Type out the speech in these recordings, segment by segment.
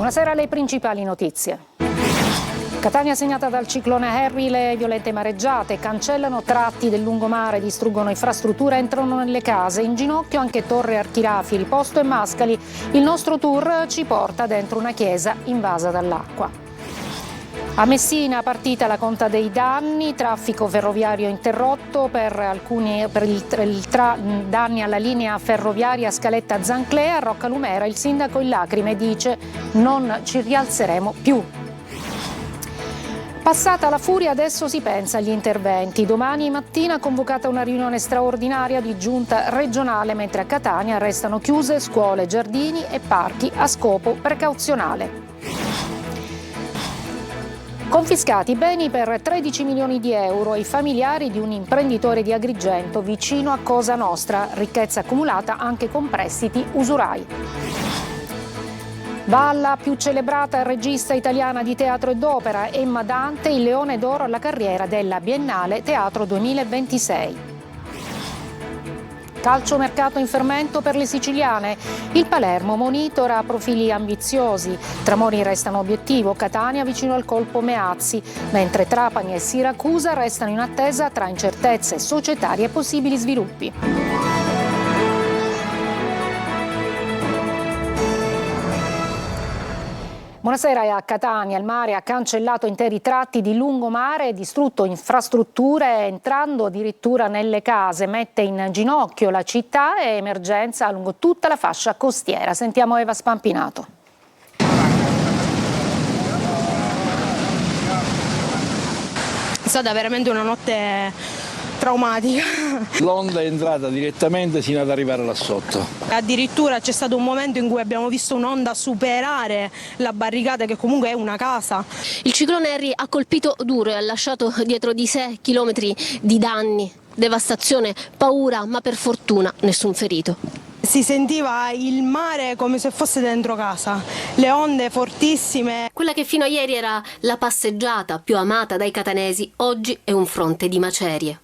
Buonasera, alle principali notizie. Catania segnata dal ciclone Harry, le violente mareggiate cancellano tratti del lungomare, distruggono infrastrutture, entrano nelle case. In ginocchio anche Torre Archirafi, Riposto e Mascali. Il nostro tour ci porta dentro una chiesa invasa dall'acqua. A Messina partita la conta dei danni, traffico ferroviario interrotto per danni alla linea ferroviaria Scaletta-Zanclea. A Roccalumera il sindaco in lacrime dice: non ci rialzeremo più. Passata la furia, adesso si pensa agli interventi. Domani mattina convocata una riunione straordinaria di giunta regionale, mentre a Catania restano chiuse scuole, giardini e parchi a scopo precauzionale. Confiscati beni per 13 milioni di euro ai familiari di un imprenditore di Agrigento vicino a Cosa Nostra, ricchezza accumulata anche con prestiti usurai. Va alla più celebrata regista italiana di teatro e d'opera, Emma Dante, il Leone d'Oro alla carriera della Biennale Teatro 2026. Calciomercato in fermento per le siciliane. Il Palermo monitora profili ambiziosi. Tramoni restano obiettivo, Catania vicino al colpo Meazzi, mentre Trapani e Siracusa restano in attesa tra incertezze societarie e possibili sviluppi. Buonasera. A Catania il mare ha cancellato interi tratti di lungomare, distrutto infrastrutture, entrando addirittura nelle case, mette in ginocchio la città e emergenza lungo tutta la fascia costiera. Sentiamo Eva Spampinato. È stata veramente una notte traumatica. L'onda è entrata direttamente sino ad arrivare là sotto. Addirittura c'è stato un momento in cui abbiamo visto un'onda superare la barricata, che comunque è una casa. Il ciclone Harry ha colpito duro e ha lasciato dietro di sé chilometri di danni, devastazione, paura, ma per fortuna nessun ferito. Si sentiva il mare come se fosse dentro casa, le onde fortissime. Quella che fino a ieri era la passeggiata più amata dai catanesi, oggi è un fronte di macerie.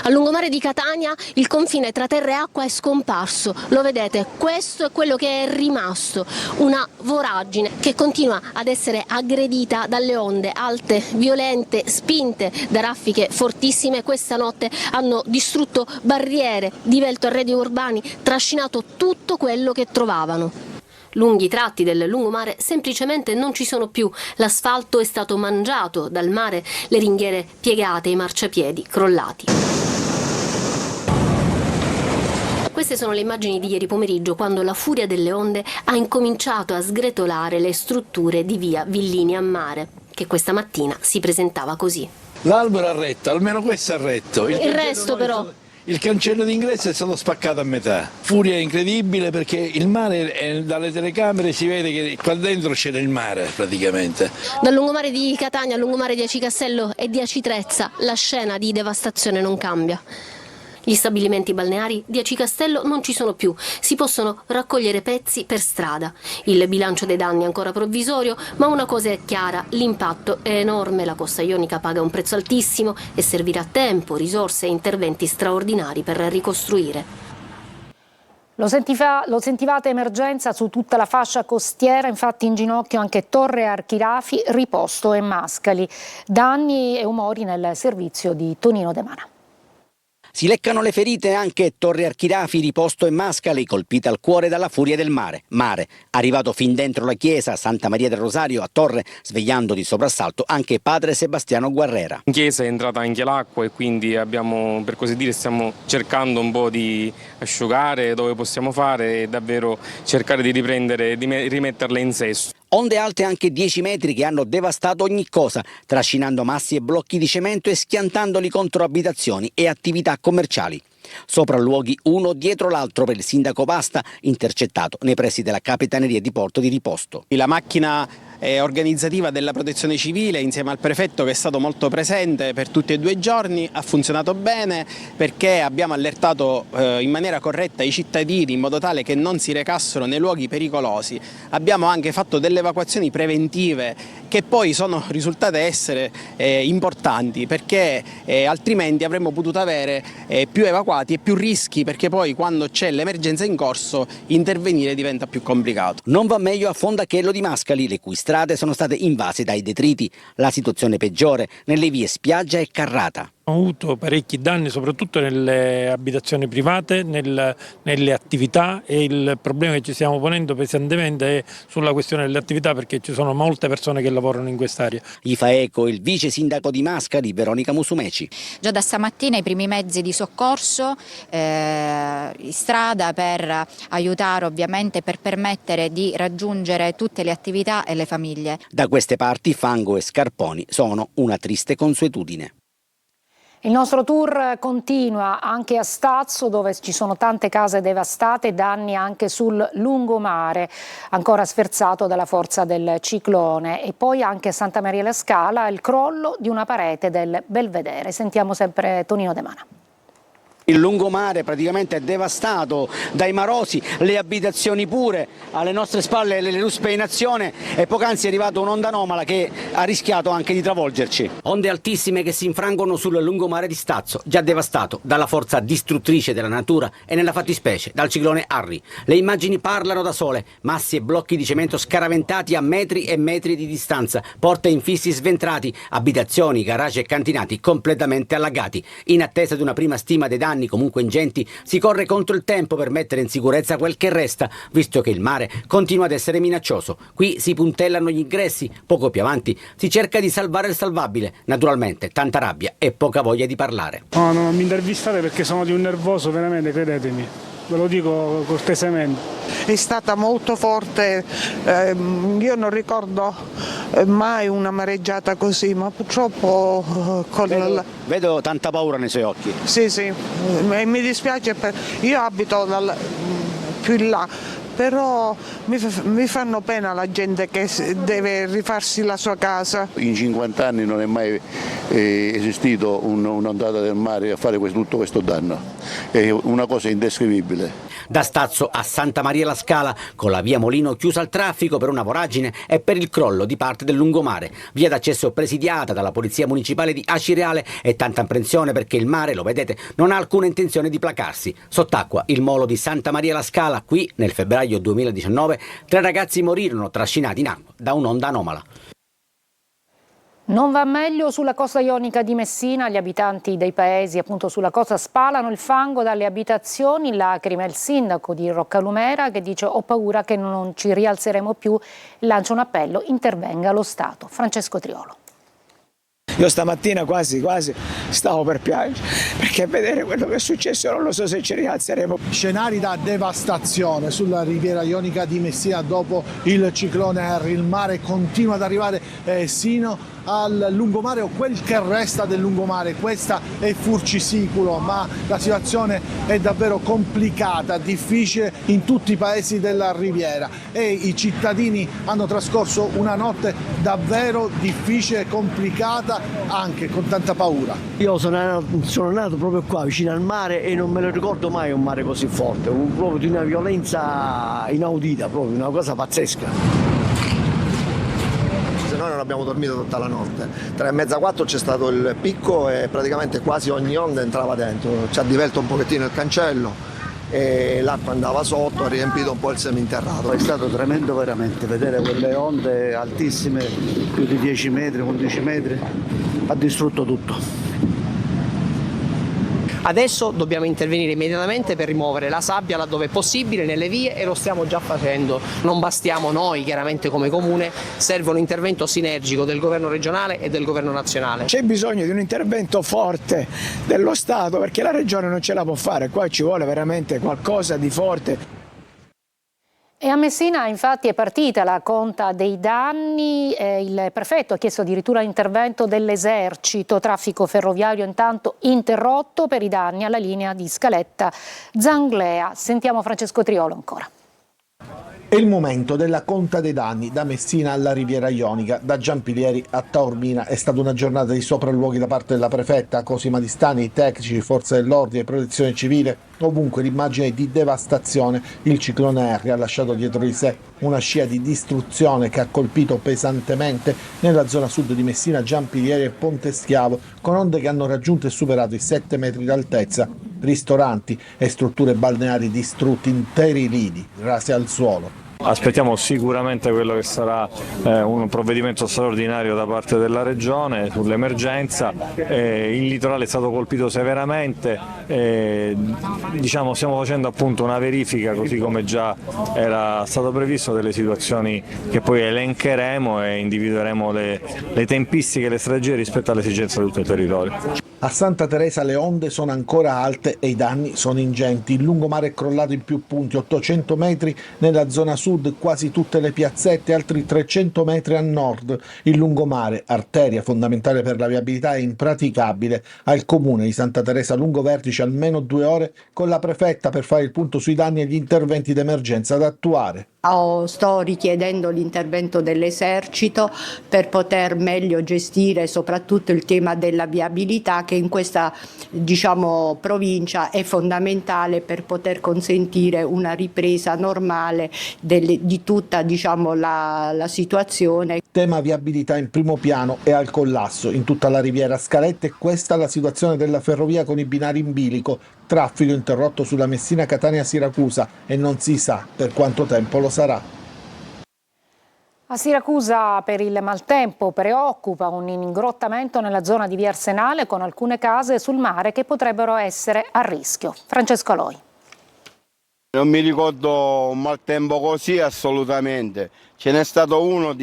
Al lungomare di Catania il confine tra terra e acqua è scomparso, lo vedete, questo è quello che è rimasto, una voragine che continua ad essere aggredita dalle onde alte, violente, spinte da raffiche fortissime. Questa notte hanno distrutto barriere, divelto arredi urbani, trascinato tutto quello che trovavano. Lunghi tratti del lungomare semplicemente non ci sono più, l'asfalto è stato mangiato dal mare, le ringhiere piegate, i marciapiedi crollati. Queste sono le immagini di ieri pomeriggio, quando la furia delle onde ha incominciato a sgretolare le strutture di via Villini a Mare, che questa mattina si presentava così. L'albero ha retto, almeno questo ha retto. Il resto però... Il cancello d'ingresso è stato spaccato a metà. Furia incredibile, perché il mare, dalle telecamere si vede che qua dentro c'era il mare praticamente. Dal lungomare di Catania al lungomare di Aci Castello e di Aci Trezza la scena di devastazione non cambia. Gli stabilimenti balneari di Aci Castello non ci sono più, si possono raccogliere pezzi per strada. Il bilancio dei danni è ancora provvisorio, ma una cosa è chiara: l'impatto è enorme, la costa ionica paga un prezzo altissimo e servirà tempo, risorse e interventi straordinari per ricostruire. Lo sentivate, emergenza su tutta la fascia costiera, infatti in ginocchio anche Torre Archirafi, Riposto e Mascali. Danni e umori nel servizio di Tonino De Mana. Si leccano le ferite anche Torre Archirafi, Riposto e Mascali, colpita al cuore dalla furia del mare. Mare, arrivato fin dentro la chiesa Santa Maria del Rosario a Torre, svegliando di soprassalto anche padre Sebastiano Guerrera. In chiesa è entrata anche l'acqua e quindi abbiamo, per così dire, stiamo cercando un po' di asciugare dove possiamo fare e davvero cercare di riprendere, di rimetterle in sesto. Onde alte anche 10 metri che hanno devastato ogni cosa, trascinando massi e blocchi di cemento e schiantandoli contro abitazioni e attività commerciali. Sopralluoghi uno dietro l'altro per il sindaco Pasta, intercettato nei pressi della Capitaneria di Porto di Riposto. La macchina organizzativa della Protezione Civile insieme al prefetto, che è stato molto presente per tutti e 2 i giorni, ha funzionato bene perché abbiamo allertato in maniera corretta i cittadini in modo tale che non si recassero nei luoghi pericolosi. Abbiamo anche fatto delle evacuazioni preventive che poi sono risultate essere importanti, perché altrimenti avremmo potuto avere più evacuati e più rischi, perché poi quando c'è l'emergenza in corso intervenire diventa più complicato. Non va meglio a Fondachello di Mascali, le cui strade sono state invase dai detriti. La situazione peggiore nelle vie Spiaggia e Carrata. Abbiamo avuto parecchi danni soprattutto nelle abitazioni private, nelle attività, e il problema che ci stiamo ponendo pesantemente è sulla questione delle attività, perché ci sono molte persone che lavorano in quest'area. Gli fa eco il vice sindaco di Mascali, Veronica Musumeci. Già da stamattina i primi mezzi di soccorso in strada per aiutare, ovviamente, per permettere di raggiungere tutte le attività e le famiglie. Da queste parti fango e scarponi sono una triste consuetudine. Il nostro tour continua anche a Stazzo, dove ci sono tante case devastate e danni anche sul lungomare, ancora sferzato dalla forza del ciclone, e poi anche a Santa Maria la Scala il crollo di una parete del Belvedere. Sentiamo sempre Tonino De Mana. Il lungomare praticamente è devastato dai marosi, le abitazioni pure, alle nostre spalle le ruspe in azione, e poc'anzi è arrivata un'onda anomala che ha rischiato anche di travolgerci. Onde altissime che si infrangono sul lungomare di Stazzo, già devastato dalla forza distruttrice della natura e nella fattispecie dal ciclone Harry. Le immagini parlano da sole: massi e blocchi di cemento scaraventati a metri e metri di distanza, porte e infissi sventrati, abitazioni, garage e cantinati completamente allagati. In attesa di una prima stima dei danni comunque ingenti, si corre contro il tempo per mettere in sicurezza quel che resta, visto che il mare continua ad essere minaccioso. Qui si puntellano gli ingressi, poco più avanti si cerca di salvare il salvabile. Naturalmente tanta rabbia e poca voglia di parlare. No, non mi intervistate perché sono di un nervoso, veramente, credetemi. Ve lo dico cortesemente. È stata molto forte, io non ricordo mai una mareggiata così, ma purtroppo vedo tanta paura nei suoi occhi. Sì, mi dispiace, io abito più in là, però mi fanno pena la gente che deve rifarsi la sua casa. In 50 anni non è mai esistito un'ondata del mare a fare tutto questo danno, è una cosa indescrivibile. Da Stazzo a Santa Maria la Scala, con la via Molino chiusa al traffico per una voragine e per il crollo di parte del lungomare. Via d'accesso presidiata dalla polizia municipale di Acireale, e tanta apprensione perché il mare, lo vedete, non ha alcuna intenzione di placarsi. Sott'acqua il molo di Santa Maria la Scala. Qui, nel febbraio 2019, 3 ragazzi morirono trascinati in acqua da un'onda anomala. Non va meglio sulla costa ionica di Messina. Gli abitanti dei paesi appunto sulla costa spalano il fango dalle abitazioni. Lacrime il sindaco di Roccalumera, che dice: ho paura che non ci rialzeremo più. Lancia un appello: intervenga lo Stato. Francesco Triolo. Io stamattina quasi stavo per piangere, perché a vedere quello che è successo non lo so se ci rialzeremo. Scenari da devastazione sulla riviera ionica di Messina dopo il ciclone Harry. Il mare continua ad arrivare sino al lungomare, o quel che resta del lungomare. Questa è Furcisicolo, ma la situazione è davvero complicata, difficile in tutti i paesi della riviera, e i cittadini hanno trascorso una notte davvero difficile, complicata, anche con tanta paura. Io sono nato proprio qua vicino al mare e non me lo ricordo mai un mare così forte, proprio di una violenza inaudita, proprio una cosa pazzesca. Noi non abbiamo dormito tutta la notte, 3:30, 4 c'è stato il picco e praticamente quasi ogni onda entrava dentro, ci ha divelto un pochettino il cancello e l'acqua andava sotto, ha riempito un po' il seminterrato. È stato tremendo veramente, vedere quelle onde altissime, più di 10 metri, 11 metri, ha distrutto tutto. Adesso dobbiamo intervenire immediatamente per rimuovere la sabbia laddove è possibile nelle vie, e lo stiamo già facendo. Non bastiamo noi chiaramente come comune, serve un intervento sinergico del governo regionale e del governo nazionale. C'è bisogno di un intervento forte dello Stato, perché la regione non ce la può fare, qua ci vuole veramente qualcosa di forte. E a Messina infatti è partita la conta dei danni, il prefetto ha chiesto addirittura l'intervento dell'esercito. Traffico ferroviario intanto interrotto per i danni alla linea di Scaletta-Zanglea. Sentiamo Francesco Triolo ancora. È il momento della conta dei danni da Messina alla Riviera Ionica, da Giampilieri a Taormina. È stata una giornata di sopralluoghi da parte della prefetta, Cosima Di Stani, i tecnici, forze dell'ordine e protezione civile. Ovunque l'immagine di devastazione. Il ciclone Harry ha lasciato dietro di sé una scia di distruzione che ha colpito pesantemente nella zona sud di Messina, Giampilieri e Ponte Schiavo, con onde che hanno raggiunto e superato i 7 metri d'altezza. Ristoranti e strutture balneari distrutti, interi lidi rasi al suolo. Aspettiamo sicuramente quello che sarà un provvedimento straordinario da parte della Regione sull'emergenza. Il litorale è stato colpito severamente, stiamo facendo appunto una verifica, così come già era stato previsto, delle situazioni che poi elencheremo e individueremo le tempistiche e le strategie rispetto alle esigenze di tutto il territorio. A Santa Teresa le onde sono ancora alte e i danni sono ingenti. Il lungomare è crollato in più punti, 800 metri nella zona sud, quasi tutte le piazzette, altri 300 metri a nord. Il lungomare, arteria fondamentale per la viabilità, è impraticabile. Al comune di Santa Teresa lungo vertice almeno 2 ore con la prefetta per fare il punto sui danni e gli interventi d'emergenza da attuare. Sto richiedendo l'intervento dell'esercito per poter meglio gestire soprattutto il tema della viabilità, che in questa provincia è fondamentale per poter consentire una ripresa normale di tutta la situazione. Tema viabilità in primo piano e al collasso in tutta la Riviera Scaletta, e questa è la situazione della ferrovia con i binari in bilico. Traffico interrotto sulla Messina-Catania-Siracusa e non si sa per quanto tempo lo sarà. A Siracusa per il maltempo preoccupa un ingrottamento nella zona di Via Arsenale con alcune case sul mare che potrebbero essere a rischio. Francesco Aloi. Non mi ricordo un maltempo così assolutamente. Ce n'è stato uno,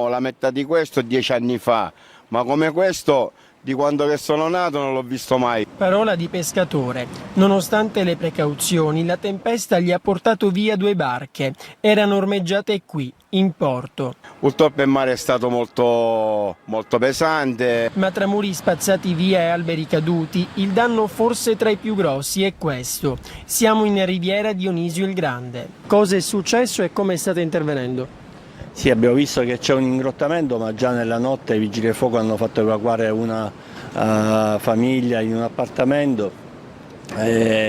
la metà di questo 10 anni fa, ma come questo di quando che sono nato non l'ho visto mai. Parola di pescatore. Nonostante le precauzioni, la tempesta gli ha portato via 2 barche. Erano ormeggiate qui, in porto. Purtroppo il mare è stato molto pesante. Ma tra muri spazzati via e alberi caduti, il danno forse tra i più grossi è questo. Siamo in Riviera Dionisio il Grande. Cosa è successo e come state intervenendo? Sì, abbiamo visto che c'è un ingrottamento, ma già nella notte i vigili del fuoco hanno fatto evacuare una famiglia in un appartamento,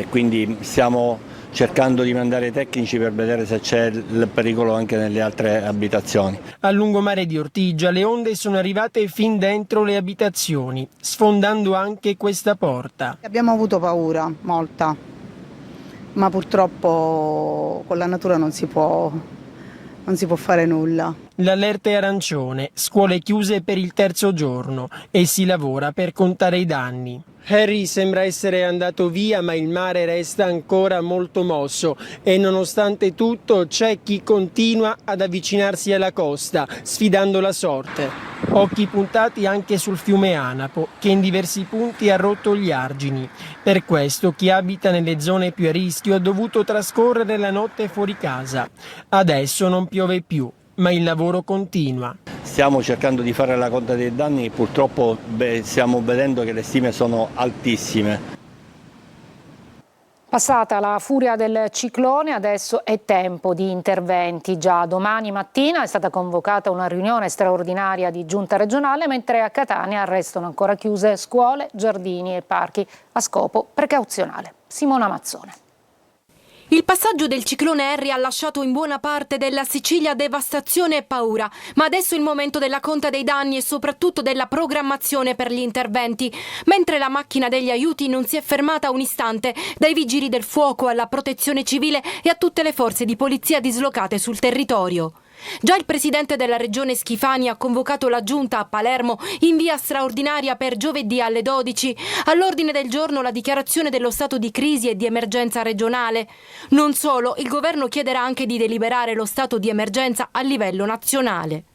quindi stiamo cercando di mandare i tecnici per vedere se c'è il pericolo anche nelle altre abitazioni. Al lungomare di Ortigia le onde sono arrivate fin dentro le abitazioni, sfondando anche questa porta. Abbiamo avuto paura, molta, ma purtroppo con la natura non si può fare nulla. L'allerta è arancione, scuole chiuse per il 3° giorno e si lavora per contare i danni. Harry sembra essere andato via, ma il mare resta ancora molto mosso e nonostante tutto c'è chi continua ad avvicinarsi alla costa, sfidando la sorte. Occhi puntati anche sul fiume Anapo, che in diversi punti ha rotto gli argini. Per questo chi abita nelle zone più a rischio ha dovuto trascorrere la notte fuori casa. Adesso non piove più, ma il lavoro continua. Stiamo cercando di fare la conta dei danni, purtroppo stiamo vedendo che le stime sono altissime. Passata la furia del ciclone, adesso è tempo di interventi. Già domani mattina è stata convocata una riunione straordinaria di giunta regionale, mentre a Catania restano ancora chiuse scuole, giardini e parchi a scopo precauzionale. Simona Mazzone. Il passaggio del ciclone Harry ha lasciato in buona parte della Sicilia devastazione e paura, ma adesso è il momento della conta dei danni e soprattutto della programmazione per gli interventi. Mentre la macchina degli aiuti non si è fermata un istante, dai vigili del fuoco alla protezione civile e a tutte le forze di polizia dislocate sul territorio. Già il presidente della regione Schifani ha convocato la giunta a Palermo in via straordinaria per giovedì alle 12. All'ordine del giorno la dichiarazione dello stato di crisi e di emergenza regionale. Non solo, il governo chiederà anche di deliberare lo stato di emergenza a livello nazionale.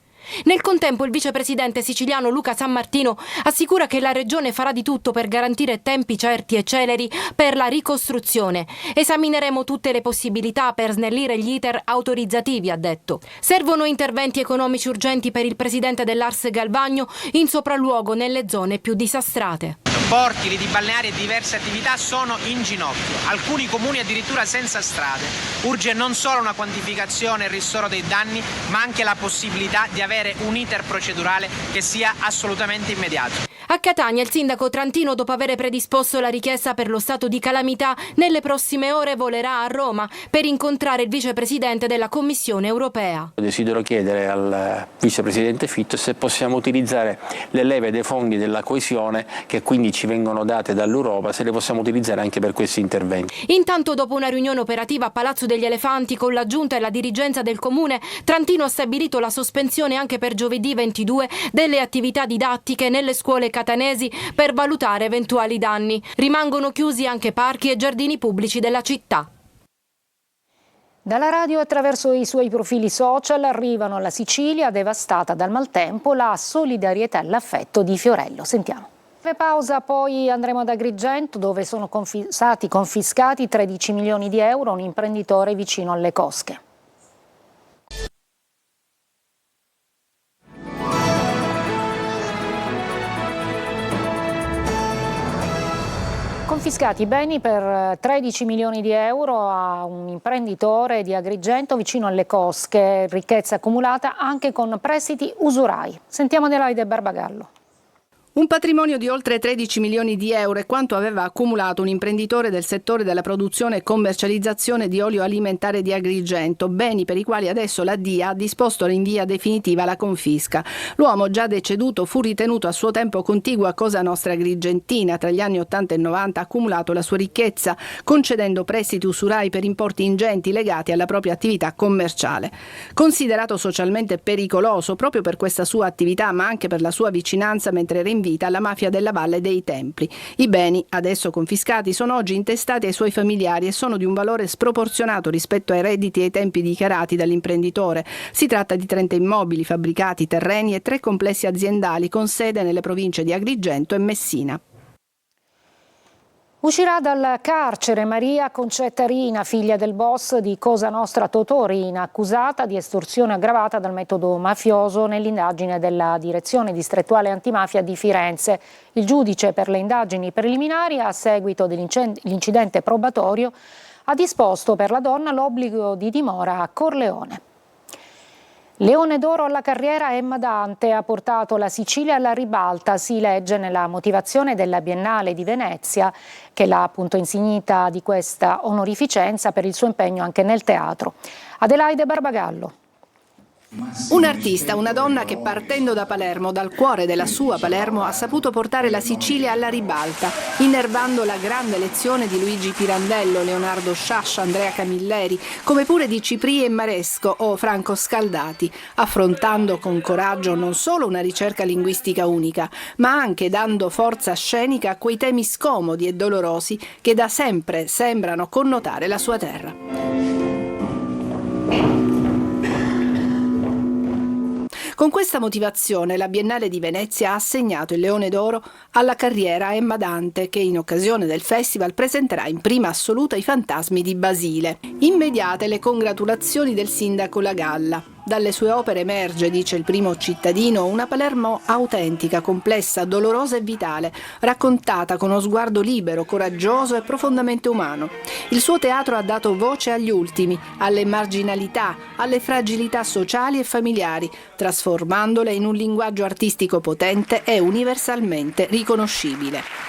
Nel contempo il vicepresidente siciliano Luca Sammartino assicura che la regione farà di tutto per garantire tempi certi e celeri per la ricostruzione. Esamineremo tutte le possibilità per snellire gli iter autorizzativi, ha detto. Servono interventi economici urgenti per il presidente dell'Ars Galvagno in sopralluogo nelle zone più disastrate. porti, lidi balneari e diverse attività sono in ginocchio, alcuni comuni addirittura senza strade. Urge non solo una quantificazione e il ristoro dei danni, ma anche la possibilità di avere un iter procedurale che sia assolutamente immediato. A Catania il sindaco Trantino, dopo aver predisposto la richiesta per lo stato di calamità, nelle prossime ore volerà a Roma per incontrare il vicepresidente della Commissione europea. Desidero chiedere al vicepresidente Fitto se possiamo utilizzare le leve dei fondi della coesione che quindi ci vengono date dall'Europa, se le possiamo utilizzare anche per questi interventi. Intanto, dopo una riunione operativa a Palazzo degli Elefanti con la giunta e la dirigenza del comune, Trantino ha stabilito la sospensione anche per giovedì 22 delle attività didattiche nelle scuole catanesi per valutare eventuali danni. Rimangono chiusi anche parchi e giardini pubblici della città. Dalla radio, attraverso i suoi profili social, arrivano alla Sicilia devastata dal maltempo, la solidarietà e l'affetto di Fiorello. Sentiamo. Pausa, poi andremo ad Agrigento, dove sono stati confiscati 13 milioni di euro a un imprenditore vicino alle cosche. Confiscati beni per 13 milioni di euro a un imprenditore di Agrigento vicino alle cosche, ricchezza accumulata anche con prestiti usurai. Sentiamo Adelaide Barbagallo. Un patrimonio di oltre 13 milioni di euro è quanto aveva accumulato un imprenditore del settore della produzione e commercializzazione di olio alimentare di Agrigento, beni per i quali adesso la DIA ha disposto in via definitiva la confisca. L'uomo, già deceduto, fu ritenuto a suo tempo contiguo a Cosa Nostra Agrigentina. Tra gli anni 80 e 90 ha accumulato la sua ricchezza, concedendo prestiti usurai per importi ingenti legati alla propria attività commerciale. Considerato socialmente pericoloso proprio per questa sua attività, ma anche per la sua vicinanza mentre era in vita alla mafia della Valle dei Templi. I beni, adesso confiscati, sono oggi intestati ai suoi familiari e sono di un valore sproporzionato rispetto ai redditi e ai tempi dichiarati dall'imprenditore. Si tratta di 30 immobili, fabbricati, terreni e 3 complessi aziendali con sede nelle province di Agrigento e Messina. Uscirà dal carcere Maria Concetta Rina, figlia del boss di Cosa Nostra Totò Rina, accusata di estorsione aggravata dal metodo mafioso nell'indagine della Direzione Distrettuale Antimafia di Firenze. Il giudice per le indagini preliminari, a seguito dell'incidente probatorio, ha disposto per la donna l'obbligo di dimora a Corleone. Leone d'oro alla carriera Emma Dante ha portato la Sicilia alla ribalta, si legge nella motivazione della Biennale di Venezia, che l'ha appunto insignita di questa onorificenza per il suo impegno anche nel teatro. Adelaide Barbagallo. Un artista, una donna che partendo da Palermo, dal cuore della sua Palermo, ha saputo portare la Sicilia alla ribalta, innervando la grande lezione di Luigi Pirandello, Leonardo Sciascia, Andrea Camilleri, come pure di Cipri e Maresco o Franco Scaldati, affrontando con coraggio non solo una ricerca linguistica unica, ma anche dando forza scenica a quei temi scomodi e dolorosi che da sempre sembrano connotare la sua terra. Con questa motivazione la Biennale di Venezia ha assegnato il Leone d'Oro alla carriera Emma Dante, che in occasione del festival presenterà in prima assoluta I Fantasmi di Basile. Immediate le congratulazioni del sindaco La Galla. Dalle sue opere emerge, dice il primo cittadino, una Palermo autentica, complessa, dolorosa e vitale, raccontata con uno sguardo libero, coraggioso e profondamente umano. Il suo teatro ha dato voce agli ultimi, alle marginalità, alle fragilità sociali e familiari, trasformandole in un linguaggio artistico potente e universalmente riconoscibile.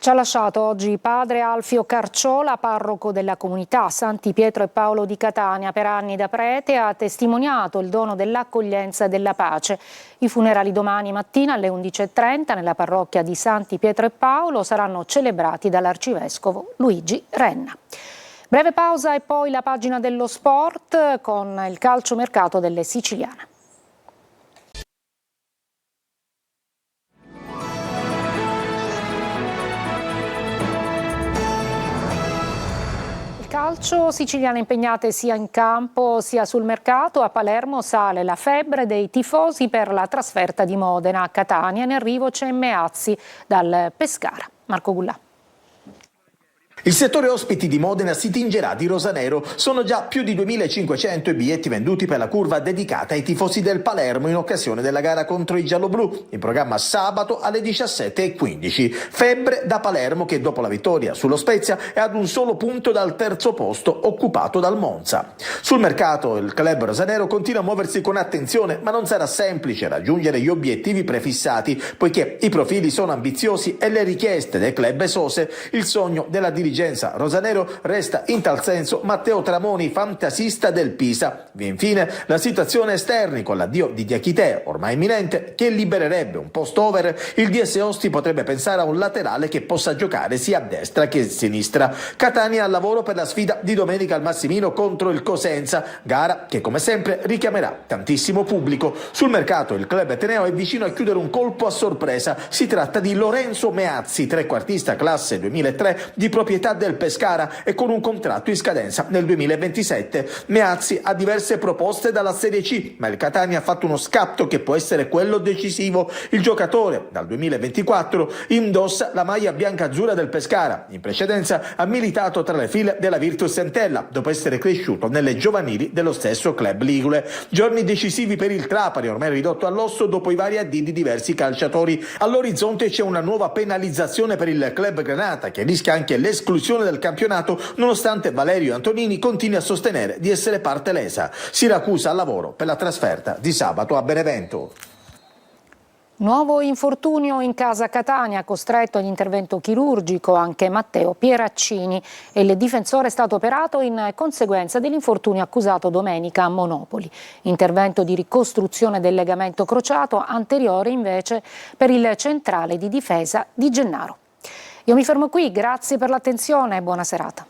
Ci ha lasciato oggi padre Alfio Carciola, parroco della comunità Santi Pietro e Paolo di Catania. Per anni da prete ha testimoniato il dono dell'accoglienza e della pace. I funerali domani mattina alle 11:30 nella parrocchia di Santi Pietro e Paolo saranno celebrati dall'arcivescovo Luigi Renna. Breve pausa e poi la pagina dello sport con il calciomercato delle siciliane. Calcio, siciliane impegnate sia in campo sia sul mercato. A Palermo sale la febbre dei tifosi per la trasferta di Modena. A Catania in arrivo c'è Meazzi dal Pescara. Marco Gullà. Il settore ospiti di Modena si tingerà di rosanero. Sono già più di 2.500 i biglietti venduti per la curva dedicata ai tifosi del Palermo in occasione della gara contro i gialloblu, in programma sabato alle 17:15. Febbre da Palermo che dopo la vittoria sullo Spezia è ad un solo punto dal terzo posto occupato dal Monza. Sul mercato il club rosanero continua a muoversi con attenzione, ma non sarà semplice raggiungere gli obiettivi prefissati, poiché i profili sono ambiziosi e le richieste del club esose. Il sogno della dirigenza rosanero resta in tal senso Matteo Tramoni, fantasista del Pisa. E infine la situazione esterni con l'addio di Diachité, ormai imminente, che libererebbe un post over. Il DS Osti potrebbe pensare a un laterale che possa giocare sia a destra che a sinistra. Catania al lavoro per la sfida di domenica al Massimino contro il Cosenza, gara che come sempre richiamerà tantissimo pubblico. Sul mercato il club ateneo è vicino a chiudere un colpo a sorpresa. Si tratta di Lorenzo Meazzi, trequartista classe 2003 di proprietà del Pescara e con un contratto in scadenza nel 2027. Meazzi ha diverse proposte dalla Serie C, ma il Catania ha fatto uno scatto che può essere quello decisivo. Il giocatore dal 2024 indossa la maglia bianca-azzurra del Pescara. In precedenza ha militato tra le file della Virtus Entella dopo essere cresciuto nelle giovanili dello stesso club ligure. Giorni decisivi per il Trapani, ormai ridotto all'osso dopo i vari addii di diversi calciatori. All'orizzonte c'è una nuova penalizzazione per il club granata che rischia anche l'esclusione del campionato, nonostante Valerio Antonini continui a sostenere di essere parte lesa. Siracusa al lavoro per la trasferta di sabato a Benevento. Nuovo infortunio in casa Catania, costretto all'intervento chirurgico anche Matteo Pieraccini. Il difensore è stato operato in conseguenza dell'infortunio accusato domenica a Monopoli. Intervento di ricostruzione del legamento crociato, anteriore invece per il centrale di difesa di Gennaro. Io mi fermo qui, grazie per l'attenzione e buona serata.